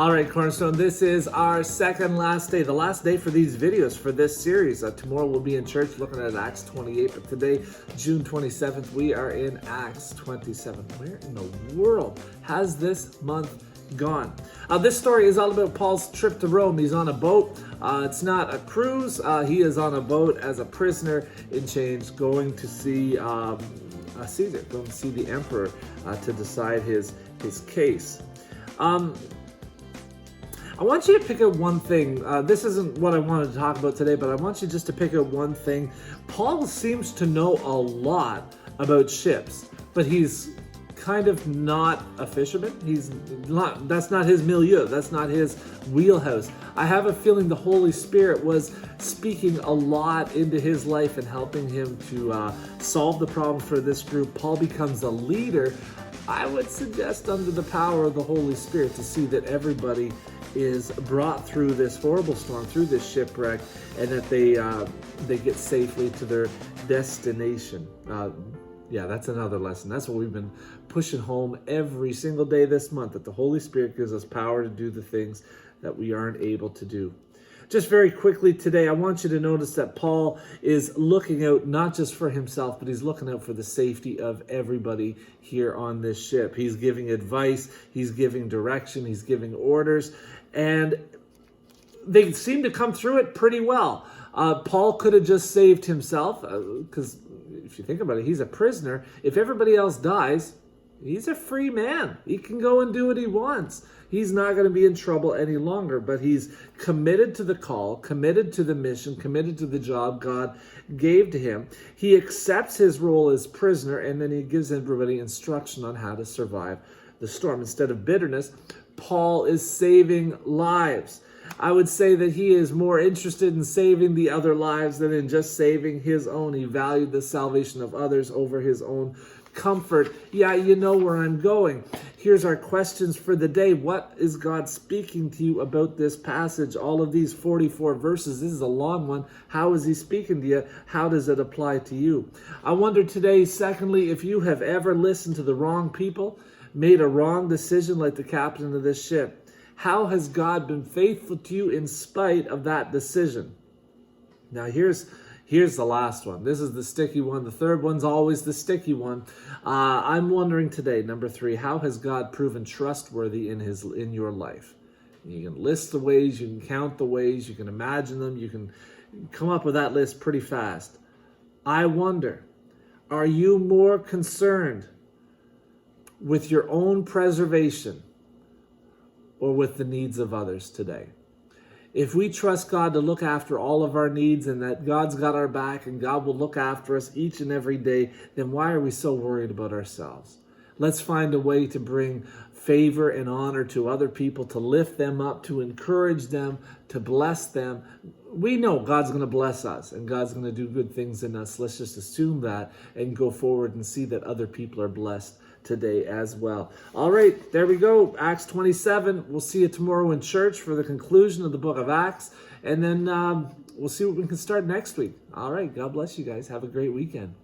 All right, Cornerstone, this is our second last day, the last day for these videos for this series. Tomorrow we'll be in church looking at Acts 28, but today, June 27th, we are in Acts 27. Where in the world has this month gone? This story is all about Paul's trip to Rome. He's on a boat. It's not a cruise. He is on a boat as a prisoner in chains going to see Caesar, going to see the emperor to decide his case. I want you to pick out one thing. This isn't what I wanted to talk about today, but I want you just to pick out one thing. Paul seems to know a lot about ships, but he's kind of not a fisherman. That's not his milieu. That's not his wheelhouse. I have a feeling the Holy Spirit was speaking a lot into his life and helping him to solve the problem for this group. Paul becomes a leader, I would suggest, under the power of the Holy Spirit, to see that everybody is brought through this horrible storm, through this shipwreck, and that they get safely to their destination. Yeah, that's another lesson. That's what we've been pushing home every single day this month, that the Holy Spirit gives us power to do the things that we aren't able to do. Just very quickly today, I want you to notice that Paul is looking out not just for himself, but he's looking out for the safety of everybody here on this ship. He's giving advice, he's giving direction, he's giving orders, and they seem to come through it pretty well. Paul could have just saved himself, because if you think about it, he's a prisoner. If everybody else dies, he's a free man. He can go and do what he wants. He's not going to be in trouble any longer, but he's committed to the call, committed to the mission, committed to the job God gave to him. He accepts his role as prisoner, and then he gives everybody instruction on how to survive the storm. Instead of bitterness, Paul is saving lives. I would say that he is more interested in saving the other lives than in just saving his own. He valued the salvation of others over his own comfort. Yeah, you know where I'm going. Here's our questions for the day. What is God speaking to you about this passage? All of these 44 verses. This is a long one. How is he speaking to you? How does it apply to you? I wonder today, secondly, if you have ever listened to the wrong people, made a wrong decision like the captain of this ship. How has God been faithful to you in spite of that decision? Now here's the last one. This is the sticky one. The third one's always the sticky one. I'm wondering today, number 3, how has God proven trustworthy in your life? You can list the ways, you can count the ways, you can imagine them, you can come up with that list pretty fast. I wonder, are you more concerned with your own preservation or with the needs of others today? If we trust God to look after all of our needs and that God's got our back and God will look after us each and every day, then why are we so worried about ourselves? Let's find a way to bring favor and honor to other people, to lift them up, to encourage them, to bless them. We know God's going to bless us and God's going to do good things in us. Let's just assume that and go forward and see that other people are blessed today as well. All right, there we go. Acts 27. We'll see you tomorrow in church for the conclusion of the book of Acts. And then we'll see what we can start next week. All right, God bless you guys. Have a great weekend.